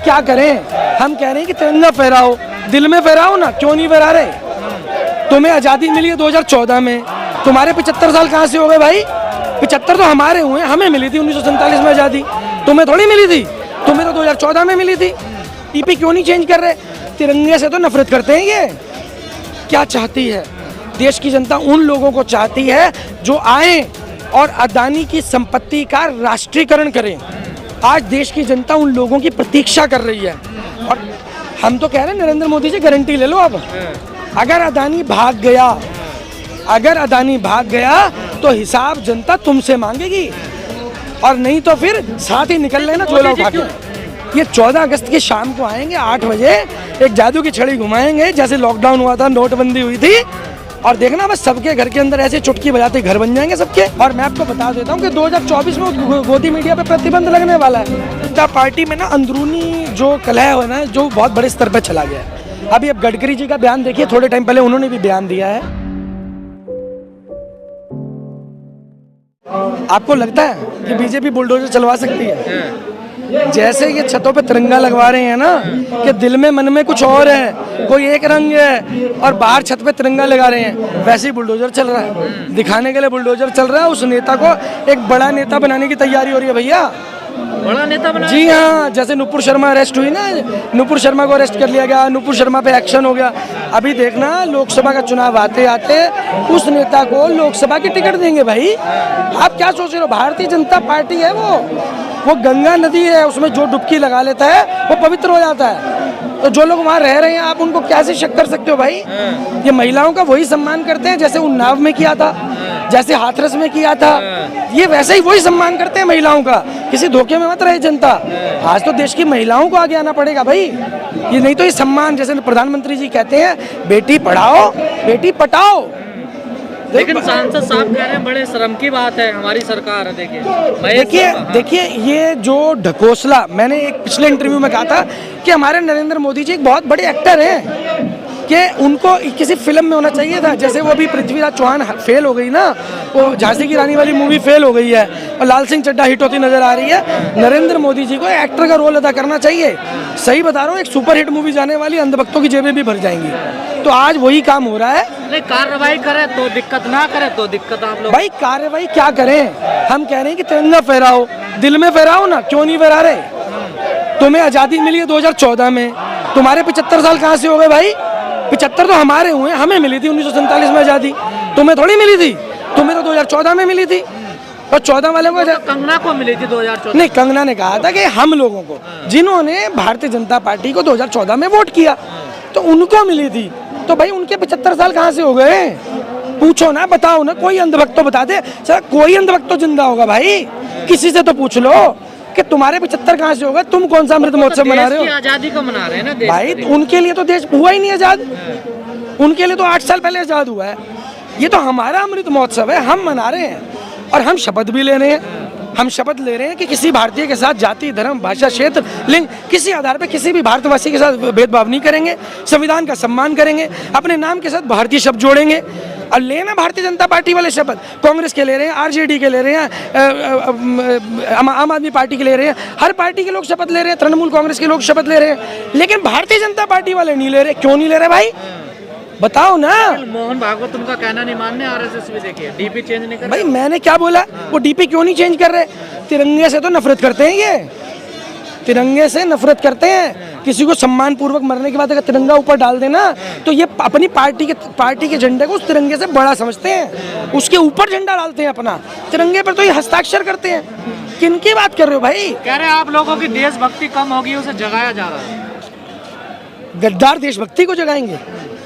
क्या करें? हम कह रहे हैं कि तिरंगा फहराओ, दिल में फहराओ ना, क्यों नहीं फहरा रहे? तुम्हें आज़ादी मिली है 2014 में, तुम्हारे 75 साल कहाँ से हो गए भाई? 75 तो हमारे हुए, हमें मिली थी 1947 में आज़ादी, तुम्हें थोड़ी मिली थी, तुम्हें तो 2014 में मिली थी। ईपी क्यों नहीं चेंज कर रहे? तिरंगे से तो नफरत करते हैं ये। क्या चाहती है देश की जनता? उन लोगों को चाहती है जो आए और अदानी की संपत्ति का राष्ट्रीयकरण करें। आज देश की जनता उन लोगों की प्रतीक्षा कर रही है और हम तो कह रहे हैं नरेंद्र मोदी जी गारंटी ले लो। अब अगर अदानी भाग गया, तो हिसाब जनता तुमसे मांगेगी और नहीं तो फिर साथ ही निकल लेना झोला उठा के। ये 14 अगस्त की शाम को आएंगे 8 बजे, एक जादू की छड़ी घुमाएंगे जैसे लॉकडाउन हुआ था, नोटबंदी हुई थी, और देखना बस सबके घर के अंदर ऐसे चुटकी बजाते घर बन जाएंगे सबके। और मैं आपको बता देता हूँ कि 2024 में गोदी मीडिया पे प्रतिबंध लगने वाला है। जनता पार्टी में ना अंदरूनी जो कलह है ना, जो बहुत बड़े स्तर पर चला गया है। अभी अब गडकरी जी का बयान देखिए, थोड़े टाइम पहले उन्होंने भी बयान दिया है। आपको लगता है कि बीजेपी बुलडोजर चलवा सकती है? जैसे ये छतों पे तिरंगा लगवा रहे हैं ना, कि दिल में मन में कुछ और है, कोई एक रंग है और बाहर छत पे तिरंगा लगा रहे हैं, वैसे ही बुलडोजर चल रहा है। दिखाने के लिए बुलडोजर चल रहा है। उस नेता को एक बड़ा नेता बनाने की तैयारी हो रही है भैया, बड़ा नेता बना। जी हाँ, जैसे नुपुर शर्मा अरेस्ट हुई ना, नुपुर शर्मा को अरेस्ट कर लिया गया, नुपुर शर्मा पे एक्शन हो गया। अभी देखना लोकसभा का चुनाव आते आते उस नेता को लोकसभा की टिकट देंगे भाई। आप क्या सोच रहे हो? भारतीय जनता पार्टी है वो गंगा नदी है, उसमें जो डुबकी लगा लेता है वो पवित्र हो जाता है। तो जो लोग वहाँ रह रहे हैं, आप उनको कैसे शक कर सकते हो भाई? ये महिलाओं का वही सम्मान करते हैं जैसे उन्नाव में किया था, जैसे हाथरस में किया था, ये वैसे ही वही सम्मान करते हैं महिलाओं का। किसी धोखे में मत रहे जनता। आज तो देश की महिलाओं को आगे आना पड़ेगा भाई, ये नहीं तो ये सम्मान, जैसे प्रधानमंत्री जी कहते हैं बेटी पढ़ाओ बेटी पटाओ। लेकिन सांसद साहब कह रहे हैं बड़े शर्म की बात है, हमारी सरकार है। देखिए ये जो ढकोसला, मैंने एक पिछले इंटरव्यू में कहा था कि हमारे नरेंद्र मोदी जी एक बहुत बड़े एक्टर हैं, कि उनको किसी फिल्म में होना चाहिए था। जैसे वो अभी पृथ्वीराज चौहान फेल हो गई ना, वो झांसी की रानी वाली मूवी फेल हो गई है और लाल सिंह चड्ढा हिट होती नजर आ रही है। नरेंद्र मोदी जी को एक्टर का रोल अदा करना चाहिए। सही बता रहा हूँ, एक सुपरहिट मूवी जाने वाली, अंधभक्तों की जेबें भी भर जाएंगी। तो आज वही काम हो रहा है। नहीं, कार्रवाई करे तो दिक्कत, ना करे तो दिक्कत। आप लोग भाई कार्रवाई क्या करें? हम कह रहे हैं कि तिरंगा फहराओ, दिल में फहराओ ना, क्यों नहीं फहरा रहे? तुम्हें आज़ादी मिली है 2014 में, तुम्हारे 75 साल कहाँ से हो गए भाई? 75 तो हमारे हुए, हमें मिली थी 1947 में आज़ादी, तुम्हें थोड़ी मिली थी, तुम्हें तो 2014 में मिली थी। और 14 वाले को कंगना को मिली थी 2014। नहीं, कंगना ने कहा था कि हम लोगों को, जिन्होंने भारतीय जनता पार्टी को 2014 में वोट किया, तो उनको मिली थी। तो भाई उनके 75 साल कहाँ से हो गए? पूछो ना, बताओ ना, कोई अंधभक्त तो बता दे सर, कोई अंधभक्त तो जिंदा होगा भाई, किसी से तो पूछ लो कि तुम्हारे 75 कहाँ से होगा? तुम कौन सा अमृत महोत्सव मना रहे हो? आजादी को मना रहे हैं ना देश भाई, उनके लिए तो देश हुआ ही नहीं आजाद, उनके लिए तो 8 साल पहले आजाद हुआ है। ये तो हमारा अमृत महोत्सव है, हम मना रहे हैं और हम शपथ भी ले रहे हैं। हम शपथ ले रहे हैं कि किसी भारतीय के साथ जाति, धर्म, भाषा, क्षेत्र, लिंग, किसी आधार पर किसी भी भारतवासी के साथ भेदभाव नहीं करेंगे, संविधान का सम्मान करेंगे, अपने नाम के साथ भारतीय शब्द जोड़ेंगे। और लेना भारतीय जनता पार्टी वाले शपथ, कांग्रेस के ले रहे हैं, आरजेडी के ले रहे हैं, आम आदमी पार्टी के ले रहे हैं, हर पार्टी के लोग शपथ ले रहे हैं, तृणमूल कांग्रेस के लोग शपथ ले रहे हैं, लेकिन भारतीय जनता पार्टी वाले नहीं ले रहे। क्यों नहीं ले रहे भाई? बताओ ना। मोहन भागवत उनका कहना नहीं मानने, आरएसएस भी देखिए डीपी चेंज नहीं कर। भाई मैंने क्या बोला? वो डीपी क्यों नहीं चेंज कर रहे? तिरंगे से तो नफरत करते हैं ये, तिरंगे से नफरत करते हैं। किसी को सम्मान पूर्वक मरने के बाद अगर तिरंगा ऊपर डाल देना, तो ये अपनी पार्टी के झंडे को उस तिरंगे से बड़ा समझते हैं, उसके ऊपर झंडा डालते हैं अपना। तिरंगे पर तो ये हस्ताक्षर करते हैं। किन की बात कर रहे हो भाई? कह रहे हैं आप लोगों की देशभक्ति कम होगी, उसे जगाया जा रहा है। गद्दार देशभक्ति को जगाएंगे?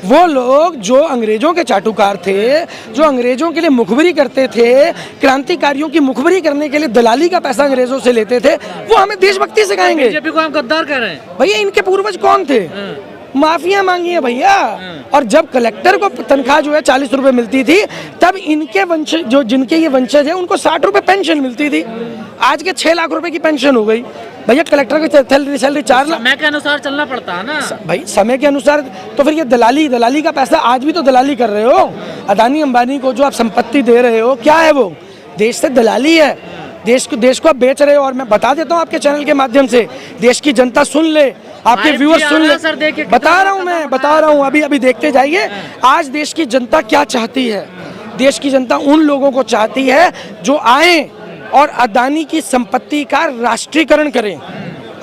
वो लोग जो अंग्रेजों के चाटुकार थे, जो अंग्रेजों के लिए मुखबिरी करते थे, क्रांतिकारियों की मुखबिरी करने के लिए दलाली का पैसा अंग्रेजों से लेते थे, वो हमें देशभक्ति सिखाएंगे? बीजेपी को हम गद्दार कह रहे हैं? भैया इनके पूर्वज कौन थे? माफिया मांगी है भैया। और जब कलेक्टर को तनख्वाह जो है 40 रुपए मिलती थी, तब इनके वंशज, जो जिनके ये वंशज है, उनको 60 रुपए पेंशन मिलती थी। आज के 6 लाख रुपए की पेंशन हो गई भैया। कलेक्टर की सैलरी 4 लाख। समय के अनुसार चलना पड़ता है ना भाई, समय के अनुसार। तो फिर ये दलाली का पैसा, आज भी तो दलाली कर रहे हो। अदानी अंबानी को जो आप संपत्ति दे रहे हो, क्या है वो? देश से दलाली है। देश को आप बेच रहे हो। और मैं बता देता हूँ आपके चैनल के माध्यम से, देश की जनता सुन ले, आपके 5G व्यूअर्स सुन आ रहा ले, है सर, देखिए बता रहा हूँ मैं, बता रहा हूँ, अभी देखते जाइए। आज देश की जनता क्या चाहती है, देश की जनता उन लोगों को चाहती है जो आए और अदानी की संपत्ति का राष्ट्रीयकरण करें।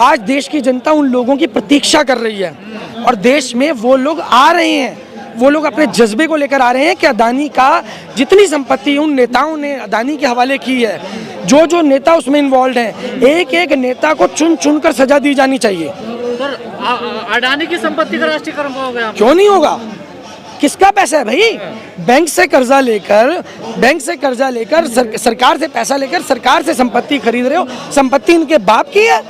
आज देश की जनता उन लोगों की प्रतीक्षा कर रही है और देश में वो लोग आ रहे हैं, वो लोग अपने जज्बे को लेकर आ रहे हैं कि अदानी का जितनी संपत्ति उन नेताओं ने अदानी के हवाले की है, जो जो नेता उसमें इन्वॉल्व हैं, एक एक नेता को चुन चुन कर सजा दी जानी चाहिए। सर अडानी की संपत्ति का राष्ट्रीयकरण हो गया, क्यों नहीं होगा? किसका पैसा है भाई? बैंक से कर्जा लेकर सरकार से पैसा लेकर सरकार से संपत्ति खरीद रहे हो। संपत्ति इनके बाप की है,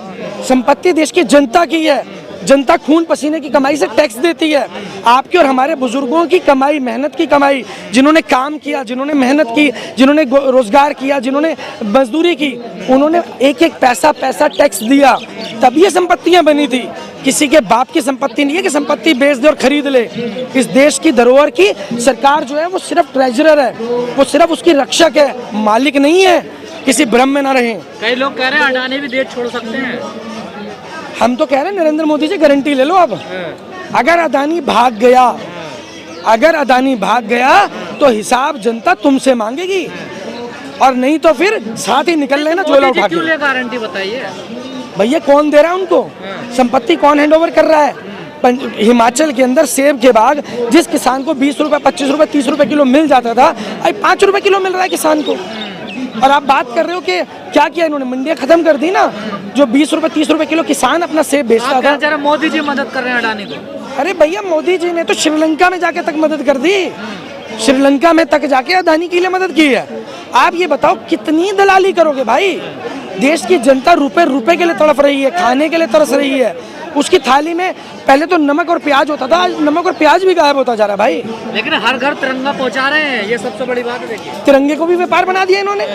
संपत्ति देश की जनता की है। जनता खून पसीने की कमाई से टैक्स देती है। आपके और हमारे बुजुर्गों की कमाई, मेहनत की कमाई, जिन्होंने काम किया, जिन्होंने मेहनत की, जिन्होंने रोजगार किया, जिन्होंने मजदूरी की, उन्होंने एक एक पैसा टैक्स दिया, तब ये संपत्तियां बनी थी। किसी के बाप की संपत्ति नहीं है कि संपत्ति बेच दे और खरीद ले। इस देश की धरोहर की सरकार जो है वो सिर्फ ट्रेजरर है, वो सिर्फ उसकी रक्षक है, मालिक नहीं है। किसी भ्रम में ना रहें। कई लोग कह रहे हैं अडानी भी देश छोड़ सकते हैं। हम तो कह रहे हैं नरेंद्र मोदी से गारंटी ले लो। अब अगर अदानी भाग गया तो हिसाब जनता तुमसे मांगेगी, और नहीं तो फिर साथ ही निकल लेना झोला उठा के। क्यों ले गारंटी बताइए भैया? कौन दे रहा है उनको संपत्ति? कौन हैंडओवर कर रहा है? हिमाचल के अंदर सेब के बाग जिस किसान को 20 रुपए, 25 रुपए, 30 रुपए किलो मिल जाता था, अब 5 रुपए किलो मिल रहा है किसान को। और आप बात कर रहे हो कि क्या किया इन्होंने? मंडियां खत्म कर दी ना। जो 20 रुपए, 30 रुपए किलो किसान अपना सेब बेचता था। जरा मोदी जी मदद कर रहे हैं अडानी को। अरे भैया, मोदी जी ने तो श्रीलंका में जाके तक मदद कर दी, श्रीलंका में तक जाके अदानी के लिए मदद की है। आप ये बताओ कितनी दलाली करोगे भाई? देश की जनता रुपए के लिए तड़प रही है, खाने के लिए तरस रही है। उसकी थाली में पहले तो नमक और प्याज होता था, आज नमक और प्याज भी गायब होता जा रहा है भाई। लेकिन हर घर तिरंगा पहुंचा रहे हैं, ये सबसे बड़ी बात है। देखिए, तिरंगे को भी व्यापार बना दिया इन्होंने,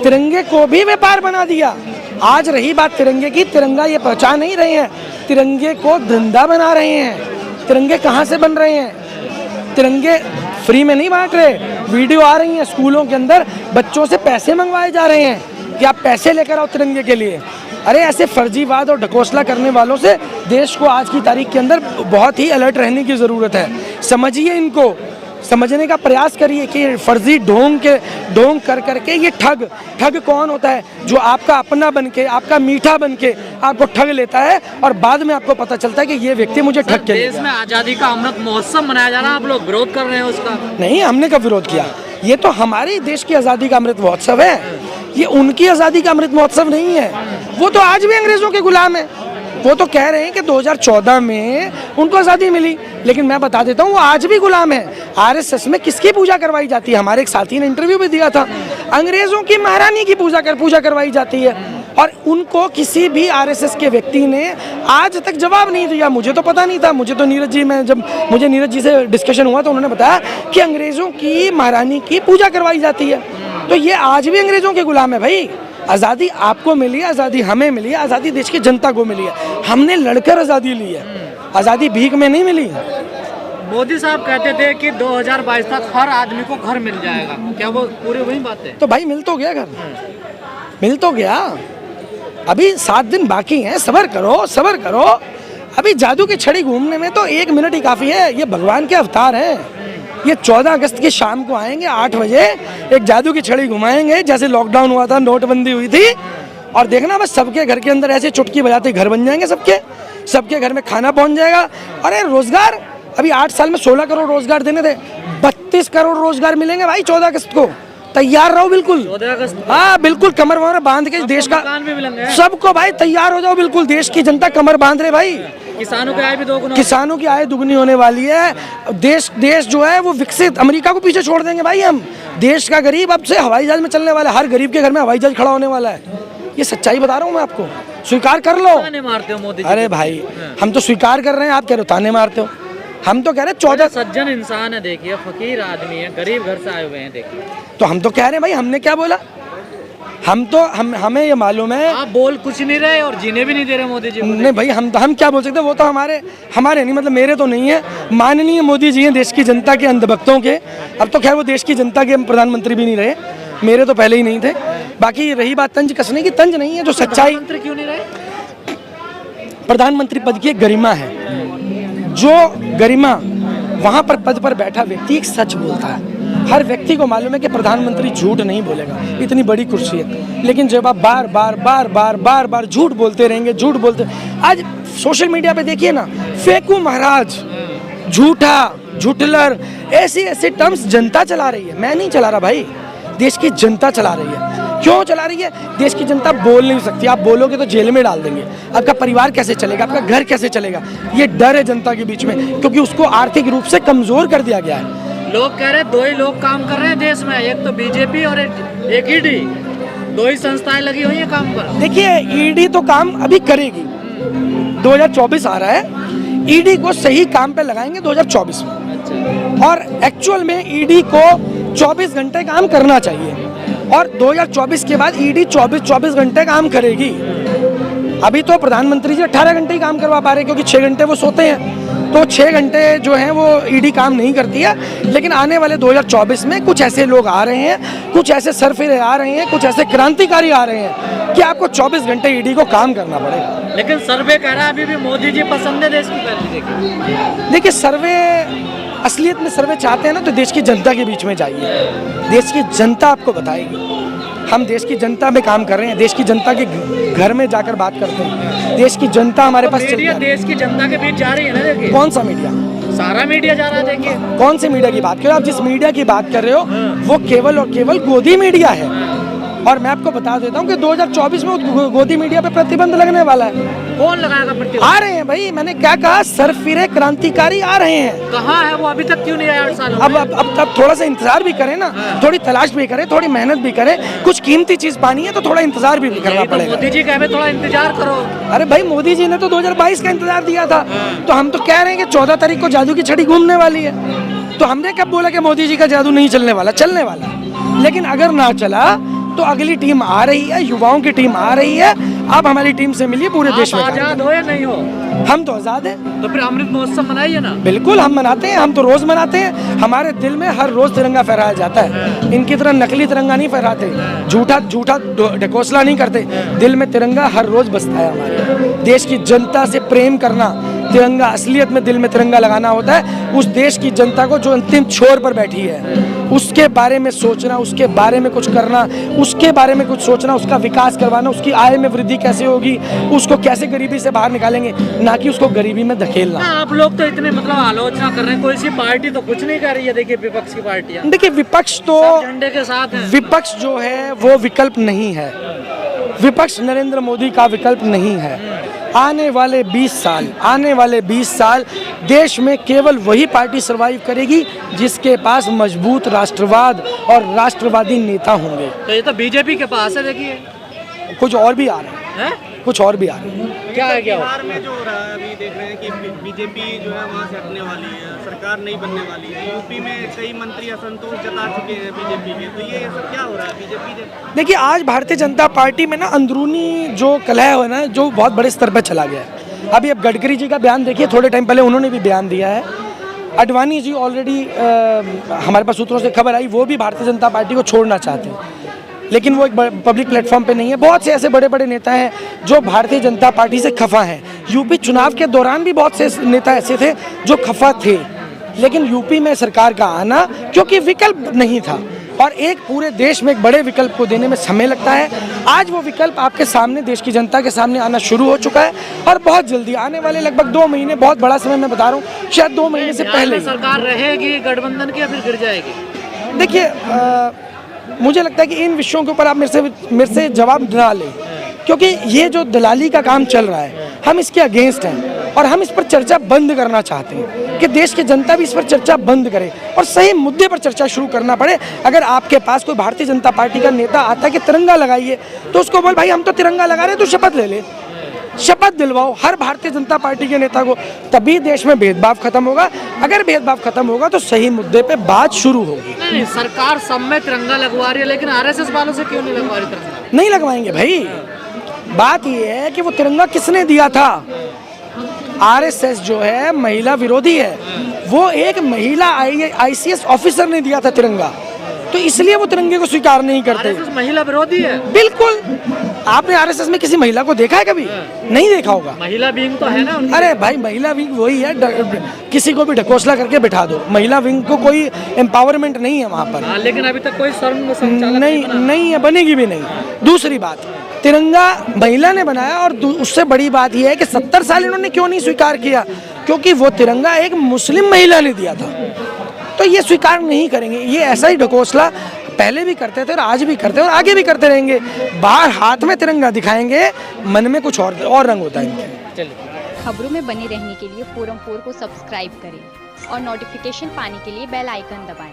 तिरंगे को भी व्यापार बना दिया। आज रही बात तिरंगे की, तिरंगा ये पहुंचा नहीं रहे हैं, तिरंगे को धंधा बना रहे हैं। तिरंगे कहाँ से बन रहे हैं? तिरंगे फ्री में नहीं बांट रहे। वीडियो आ रही है स्कूलों के अंदर, बच्चों से पैसे मंगवाए जा रहे हैं कि आप पैसे लेकर आओ तिरंगे के लिए। अरे ऐसे फर्जीवाद और ढकोसला करने वालों से देश को आज की तारीख के अंदर बहुत ही अलर्ट रहने की ज़रूरत है। समझिए, इनको समझने का प्रयास करिए कि फर्जी ढोंग कर करके ये ठग कौन होता है? जो आपका अपना बनके, आपका मीठा बनके आपको ठग लेता है और बाद में आपको पता चलता है कि ये व्यक्ति मुझे ठग के देश में आज़ादी का अमृत महोत्सव मनाया जा रहा है, आप लोग विरोध कर रहे हैं उसका। नहीं, हमने कब विरोध किया? ये तो हमारे देश की आज़ादी का अमृत महोत्सव है, ये उनकी आज़ादी का अमृत महोत्सव नहीं है। वो तो आज भी अंग्रेजों के गुलाम है। वो तो कह रहे हैं कि 2014 में उनको आज़ादी मिली, लेकिन मैं बता देता हूँ वो आज भी गुलाम है। आरएसएस में किसकी पूजा करवाई जाती है? हमारे एक साथी ने इंटरव्यू भी दिया था, अंग्रेजों की महारानी की पूजा करवाई जाती है। और उनको किसी भी आरएसएस के व्यक्ति ने आज तक जवाब नहीं दिया। मुझे तो पता नहीं था, मुझे तो नीरज जी, मैं जब मुझे नीरज जी से डिस्कशन हुआ तो उन्होंने बताया कि अंग्रेजों की महारानी की पूजा करवाई जाती है। तो ये आज भी अंग्रेजों के गुलाम है भाई। आज़ादी आपको मिली है, आज़ादी हमें मिली है, आज़ादी देश की जनता को मिली है। हमने लड़कर आज़ादी ली है, आज़ादी भीख में नहीं मिली। मोदी साहब कहते थे कि 2022 तक हर आदमी को घर मिल जाएगा, क्या वो पूरी वही बात है? तो भाई मिल तो गया घर, मिल तो गया। अभी 7 दिन बाकी हैं, सब्र करो। अभी जादू की छड़ी घूमने में तो 1 मिनट ही काफ़ी है। ये भगवान के अवतार हैं। ये 14 अगस्त की शाम को आएंगे 8 बजे, एक जादू की छड़ी घुमाएंगे, जैसे लॉकडाउन हुआ था, नोटबंदी हुई थी, और देखना बस सबके घर के अंदर ऐसे चुटकी बजाते घर बन जाएंगे, सबके घर में खाना पहुंच जाएगा। अरे रोजगार, अभी 8 साल में 16 करोड़ रोजगार देने थे, 32 करोड़ रोजगार मिलेंगे भाई 14 अगस्त को। तैयार रहो बिल्कुल। 14 अगस्त, हाँ बिल्कुल, कमर वमर बांध के देश का सबको भाई तैयार हो जाओ बिल्कुल। देश की जनता कमर बांध रहे भाई। किसानों की आय भी दोगुना, किसानों की आय दुगनी होने वाली है। देश जो है वो विकसित, अमेरिका को पीछे छोड़ देंगे भाई हम। देश का गरीब अब से हवाई जहाज में चलने वाला है, हर गरीब के घर में हवाई जहाज खड़ा होने वाला है। ये सच्चाई बता रहा हूँ मैं आपको, स्वीकार कर लो। ताने मारते हो मोदी जी। अरे भाई, हम तो स्वीकार कर रहे हैं, आप कह रहे हो ताने मारते हो। हम तो कह रहे हैं 14 सज्जन इंसान है, देखिए फकीर आदमी है, गरीब घर से आए हुए हैं, देखिए। तो हम तो कह रहे हैं भाई, हमने क्या बोला? हमें ये मालूम है। आप बोल कुछ नहीं रहे और जीने भी नहीं दे रहे मोदी जी। नहीं भाई, हम क्या बोल सकते हैं? वो तो हमारे नहीं, मतलब मेरे तो नहीं है, माननीय मोदी जी हैं देश की जनता के अंधभक्तों के। अब तो खैर वो देश की जनता के प्रधानमंत्री भी नहीं रहे। मेरे तो पहले ही नहीं थे। बाकी रही बात तंज कसने की, तंज नहीं है, जो सच्चाई, प्रधानमंत्री क्यों नहीं रहे? प्रधानमंत्री पद की एक गरिमा है, जो गरिमा वहाँ पर पद पर बैठा व्यक्ति एक सच बोलता है। हर व्यक्ति को मालूम है कि प्रधानमंत्री झूठ नहीं बोलेगा, इतनी बड़ी कुर्सी है। लेकिन जब आप बार बार बार बार बार बार झूठ बोलते रहेंगे, झूठ बोलते, आज सोशल मीडिया पे देखिए ना, फेंकू महाराज, झूठा, झूठलर, ऐसे ऐसे टर्म्स जनता चला रही है, मैं नहीं चला रहा भाई, देश की जनता चला रही है। क्यों चला रही है? देश की जनता बोल नहीं सकती, आप बोलोगे तो जेल में डाल देंगे, आपका परिवार कैसे चलेगा, आपका घर कैसे चलेगा, ये डर है जनता के बीच में, क्योंकि उसको आर्थिक रूप से कमजोर कर दिया गया है। लोग कह रहे हैं 2 ही लोग काम कर रहे हैं देश में, एक तो बीजेपी और एक ईडी, 2 ही संस्थाएं लगी हुई है काम पर। देखिए ईडी तो काम अभी करेगी, 2024 आ रहा है, ईडी को सही काम पे लगाएंगे 2024 में, और एक्चुअल में ईडी को 24 घंटे काम करना चाहिए, और 2024 के बाद ईडी 24 घंटे काम करेगी। अभी तो प्रधानमंत्री जी 18 घंटे ही काम करवा पा रहे हैं, क्योंकि 6 घंटे वो सोते हैं, तो 6 घंटे जो हैं वो ईडी काम नहीं करती है। लेकिन आने वाले 2024 में कुछ ऐसे लोग आ रहे हैं, कुछ ऐसे सरफिरे आ रहे हैं, कुछ ऐसे क्रांतिकारी आ रहे हैं कि आपको 24 घंटे ईडी को काम करना पड़ेगा। लेकिन सर्वे कह रहा है अभी भी मोदी जी पसंद है देश की पहले। देखिए सर्वे, असलियत में सर्वे चाहते हैं ना तो देश की जनता के बीच में जाइए, देश की जनता आपको बताएगी। हम देश की जनता में काम कर रहे हैं, देश की जनता के घर में जाकर बात करते हैं, देश की जनता हमारे पास मीडिया देश की जनता के बीच जा रही है ना, देखिए। कौन सा मीडिया? सारा मीडिया जा रहा है, देखिए। कौन से मीडिया की बात कर रहे हो आप? जिस मीडिया की बात कर रहे हो वो केवल और केवल गोदी मीडिया है, और मैं आपको बता देता हूँ कि 2024 में गोदी मीडिया पे प्रतिबंध लगने वाला है। कौन लगाएगा प्रतिबंध? आ रहे हैं भाई, मैंने क्या कहा, सरफिरे क्रांतिकारी आ रहे हैं। कहाँ है वो? अभी तक क्यों नहीं आया 8 साल? अब थोड़ा सा इंतजार भी करें ना, थोड़ी तलाश भी करें, थोड़ी मेहनत भी करें, कुछ कीमती चीज पानी है तो थोड़ा इंतजार भी करना पड़ेगा। मोदी जी कहे थोड़ा इंतजार करो। अरे भाई मोदी जी ने तो 2022 का इंतजार दिया था, तो हम तो कह रहे हैं कि 14 तारीख को जादू की छड़ी घूमने वाली है, तो हमने कब बोला कि मोदी जी का जादू नहीं चलने वाला? चलने वाला। लेकिन अगर ना चला तो अगली टीम आ रही है, युवाओं की टीम आ रही है, आप हमारी टीम से मिलिए, पूरे देश में आजाद हो या नहीं हो? हम तो आजाद हैं। तो फिर अमृत महोत्सव मनाइए ना। बिल्कुल हम मनाते हैं, हम तो रोज मनाते हैं, हमारे दिल में हर रोज तिरंगा फहराया जाता है। इनकी तरह नकली तिरंगा नहीं फहराते, झूठा ढकोसला नहीं करते, दिल में तिरंगा हर रोज बसता है। हमारे देश की जनता से प्रेम करना, तिरंगा असलियत में दिल में तिरंगा लगाना होता है। उस देश की जनता को जो अंतिम छोर पर बैठी है उसके बारे में सोचना, उसके बारे में कुछ करना, उसके बारे में कुछ सोचना, उसका विकास करवाना, उसकी आय में वृद्धि कैसे होगी, उसको कैसे गरीबी से बाहर निकालेंगे, ना कि उसको गरीबी में धकेलना। आप लोग तो इतने मतलब आलोचना कर रहे हैं, कोई सी पार्टी तो कुछ नहीं कर रही है। देखिए विपक्ष की पार्टियां, देखिए विपक्ष तो झंडे के साथ है। विपक्ष जो है वो विकल्प नहीं है, विपक्ष नरेंद्र मोदी का विकल्प नहीं है। आने वाले 20 साल देश में केवल वही पार्टी सरवाइव करेगी जिसके पास मजबूत राष्ट्रवाद और राष्ट्रवादी नेता होंगे। तो ये तो बीजेपी के पास है, देखिए। कुछ और भी आ रहे हैं, कुछ और भी आ रहे हैं। क्या है? क्या बिहार में जो हो रहा है अभी देख रहे हैं कि बीजेपी जो है वहाँ से हटने वाली है, सरकार नहीं बनने वाली है। यूपी में कई मंत्री असंतोष जता चुके हैं बीजेपी के, तो ये सब क्या हो रहा है बीजेपी? देखिए आज भारतीय जनता पार्टी में ना अंदरूनी जो कलह है ना, जो बहुत बड़े स्तर पर चला गया है। अभी अब गडकरी जी का बयान देखिए, थोड़े टाइम पहले उन्होंने भी बयान दिया है। आडवाणी जी ऑलरेडी हमारे पास सूत्रों से खबर आई, वो भी भारतीय जनता पार्टी को छोड़ना चाहते हैं, लेकिन वो एक पब्लिक प्लेटफॉर्म पे नहीं है। बहुत से ऐसे बड़े बड़े नेता हैं जो भारतीय जनता पार्टी से खफा हैं। यूपी चुनाव के दौरान भी बहुत से नेता ऐसे थे जो खफा थे, लेकिन यूपी में सरकार का आना क्योंकि विकल्प नहीं था, और एक पूरे देश में एक बड़े विकल्प को देने में समय लगता है। आज वो विकल्प आपके सामने, देश की जनता के सामने आना शुरू हो चुका है, और बहुत जल्दी आने वाले लगभग 2 महीने, बहुत बड़ा समय मैं बता रहा हूँ, शायद 2 महीने से पहले सरकार रहेगी गठबंधन की या फिर गिर जाएगी? देखिए मुझे लगता है कि इन विषयों के ऊपर आप मेरे से जवाब ना लें, क्योंकि ये जो दलाली का काम चल रहा है हम इसके अगेंस्ट हैं, और हम इस पर चर्चा बंद करना चाहते हैं कि देश की जनता भी इस पर चर्चा बंद करे और सही मुद्दे पर चर्चा शुरू करना पड़े। अगर आपके पास कोई भारतीय जनता पार्टी का नेता आता है कि तिरंगा लगाइए, तो उसको बोल भाई हम तो तिरंगा लगा रहे हैं, तो शपथ ले ले, शपथ दिलवाओ हर भारतीय जनता पार्टी के नेता को, तभी देश में भेदभाव खत्म होगा। अगर भेदभाव खत्म होगा तो सही मुद्दे पे बात शुरू होगी। नहीं, सरकार सब में तिरंगा लगवा रही है, लेकिन आरएसएस वालों से क्यों नहीं लगवा रही तिरंगा? नहीं लगवाएंगे भाई, बात ये है कि वो तिरंगा किसने दिया था। आरएसएस जो है महिला विरोधी है, वो एक महिला ICS ऑफिसर ने दिया था तिरंगा, तो इसलिए वो तिरंगे को स्वीकार नहीं करते। आरएसएस महिला विरोधी है। बिल्कुल। आपने आरएसएस में किसी महिला को देखा है कभी? नहीं देखा होगा। महिला विंग तो है ना उनकी। अरे भाई महिला विंग वही है, किसी को भी ढकोसला करके बिठा दो। महिला विंग को कोई एम्पावरमेंट नहीं है वहाँ पर। हाँ, लेकिन अभी तक कोई संचालक नहीं है, बनेगी भी नहीं। दूसरी बात, तिरंगा महिला ने बनाया और उससे बड़ी बात यह है कि 70 साल इन्होंने क्यों नहीं स्वीकार किया? क्योंकि वो तिरंगा एक मुस्लिम महिला ने दिया था, तो ये स्वीकार नहीं करेंगे। ये ऐसा ही ढकोसला पहले भी करते थे और आज भी करते हैं और आगे भी करते रहेंगे। बाहर हाथ में तिरंगा दिखाएंगे, मन में कुछ और रंग होता है इनके। खबरों में बने रहने के लिए फोरम 4 को सब्सक्राइब करें और नोटिफिकेशन पाने के लिए बेल आइकन दबाएं।